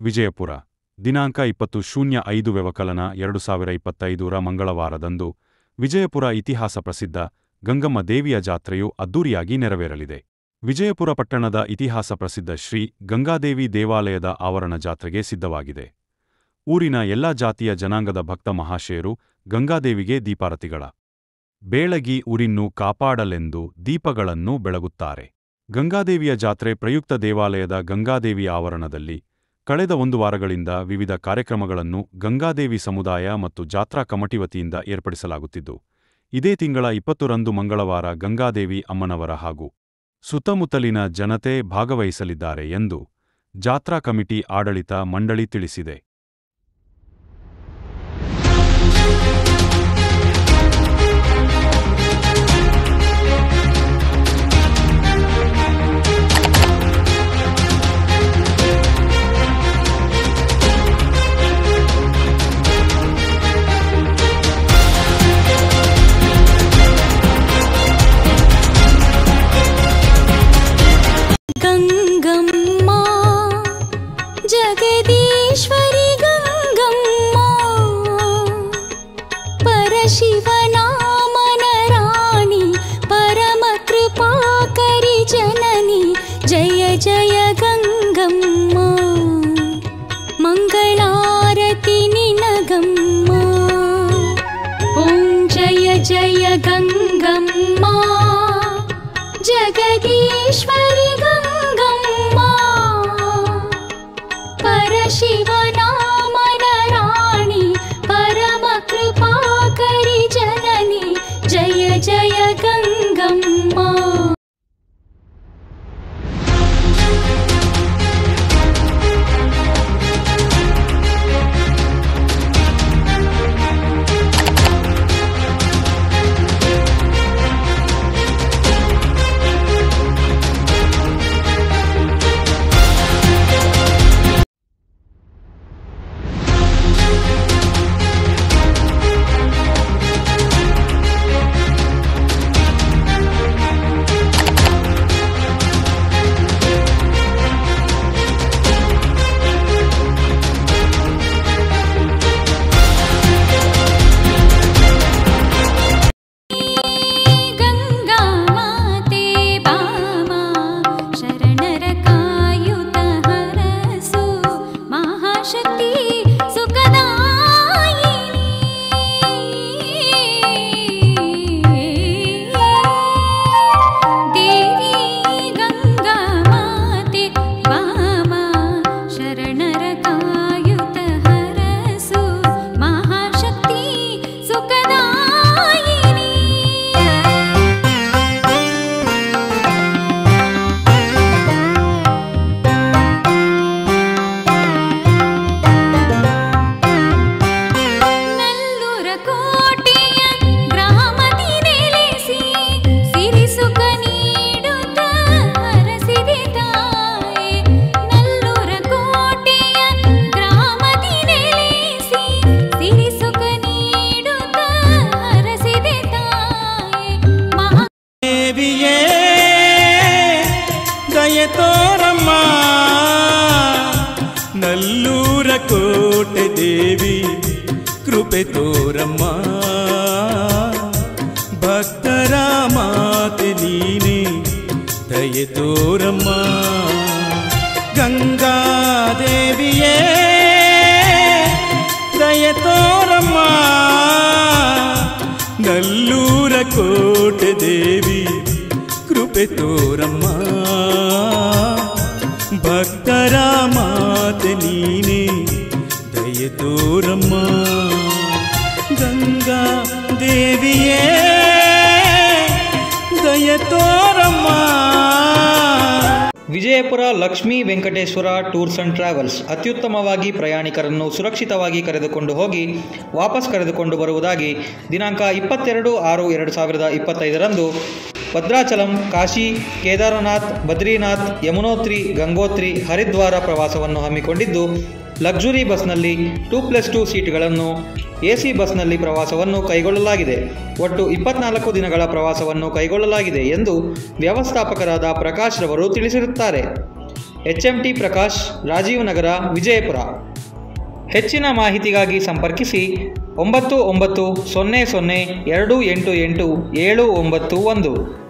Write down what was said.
ವಿಜಯಪುರ. ದಿನಾಂಕ 20/05 ವ್ಯವಕಲನ 2025 ಮಂಗಳವಾರದಂದು ವಿಜಯಪುರ ಇತಿಹಾಸ ಪ್ರಸಿದ್ಧ ಗಂಗಮ್ಮ ದೇವಿಯ ಜಾತ್ರೆಯು ಅದ್ದೂರಿಯಾಗಿ ನೆರವೇರಲಿದೆ. ವಿಜಯಪುರ ಪಟ್ಟಣದ ಇತಿಹಾಸ ಪ್ರಸಿದ್ಧ ಶ್ರೀ ಗಂಗಾದೇವಿ ದೇವಾಲಯದ ಆವರಣ ಜಾತ್ರೆಗೆ ಸಿದ್ಧವಾಗಿದೆ. ಊರಿನ ಎಲ್ಲಾ ಜಾತಿಯ ಜನಾಂಗದ ಭಕ್ತ ಮಹಾಶಯರು ಗಂಗಾದೇವಿಗೆ ದೀಪಾರತಿಗಳ ಬೆಳಗಿ ಊರಿನ್ನು ಕಾಪಾಡಲೆಂದು ದೀಪಗಳನ್ನು ಬೆಳಗುತ್ತಾರೆ. ಗಂಗಾದೇವಿಯ ಜಾತ್ರೆ ಪ್ರಯುಕ್ತ ದೇವಾಲಯದ ಗಂಗಾದೇವಿ ಆವರಣದಲ್ಲಿ ಕಳೆದ 1 ವಾರಗಳಿಂದ ವಿವಿಧ ಕಾರ್ಯಕ್ರಮಗಳನ್ನು ಗಂಗಾದೇವಿ ಸಮುದಾಯ ಮತ್ತು ಜಾತ್ರಾ ಕಮಿಟಿ ವತಿಯಿಂದ ಏರ್ಪಡಿಸಲಾಗುತ್ತಿದ್ದು, ಇದೇ ತಿಂಗಳ 20ರಂದು ಮಂಗಳವಾರ ಗಂಗಾದೇವಿ ಅಮ್ಮನವರ ಹಾಗೂ ಸುತ್ತಮುತ್ತಲಿನ ಜನತೆ ಭಾಗವಹಿಸಲಿದ್ದಾರೆ ಎಂದು ಜಾತ್ರಾ ಕಮಿಟಿ ಆಡಳಿತ ಮಂಡಳಿ ತಿಳಿಸಿದೆ. जगदीश्वरी गंगम्मा परशिवनामन राणी परम कृपाकरी जननी जय जय गंगम्मा मंगलारती निनगम्मा ओं जय जय गंगम्मा जगदीश्वरी गंगम्मा परशिवनामन राणी परम कृपाकरी जननी जय जय गंगम्मा। ನಲ್ಲೂರ ಕೋಟೆ ದೇವಿ ಕೃಪೆ ತೋರಮ್ಮ, ಭಕ್ತರ ಮಾತೆ ನೀನೆ ದಯೆ ತೋರಮ್ಮ. ಗಂಗಾ ದೇವಿಯೇ ದಯೆ ತೋರಮ್ಮ, ನಲ್ಲೂರ ಕೋಟೆ ದೇವಿ ಕೃಪೆ ತೋರಮ್ಮ. ಭಕ್ತರ ಮಾತೆ ನೀನೆ ದಯೆ ತೋರಮ್ಮ. ಗಂಗಾ ದೇವಿಯೇ ದಯೆ ತೋರಮ್ಮ. Vijayapura Lakshmi Venkateshwara tours and travels ಅತ್ಯುತ್ತಮವಾಗಿ ಪ್ರಯಾಣಿಕರನ್ನು ಸುರಕ್ಷಿತವಾಗಿ ಕರೆದುಕೊಂಡು ಹೋಗಿ ವಾಪಸ್ ಕರೆದುಕೊಂಡು ಬರುವುದಾಗಿ ದಿನಾಂಕ 22/6/2025ರಂದು ಭದ್ರಾಚಲಂ, ಕಾಶಿ, ಕೇದಾರನಾಥ್, ಬದ್ರಿನಾಥ್, ಯಮುನೋತ್ರಿ, ಗಂಗೋತ್ರಿ, ಹರಿದ್ವಾರ ಪ್ರವಾಸವನ್ನು ಹಮ್ಮಿಕೊಂಡಿದ್ದು, ಲಕ್ಸುರಿ ಬಸ್ನಲ್ಲಿ 2+2 ಸೀಟ್ಗಳನ್ನು, ಎಸಿ ಬಸ್ನಲ್ಲಿ ಪ್ರವಾಸವನ್ನು ಕೈಗೊಳ್ಳಲಾಗಿದೆ. ಒಟ್ಟು 24 ದಿನಗಳ ಪ್ರವಾಸವನ್ನು ಕೈಗೊಳ್ಳಲಾಗಿದೆ ಎಂದು ವ್ಯವಸ್ಥಾಪಕರಾದ ಪ್ರಕಾಶ್ ರವರು ತಿಳಿಸಿರುತ್ತಾರೆ. HMT ಪ್ರಕಾಶ್, ರಾಜೀವ್ ನಗರ, ವಿಜಯಪುರ. ಹೆಚ್ಚಿನ ಮಾಹಿತಿಗಾಗಿ ಸಂಪರ್ಕಿಸಿ 9900 288 791.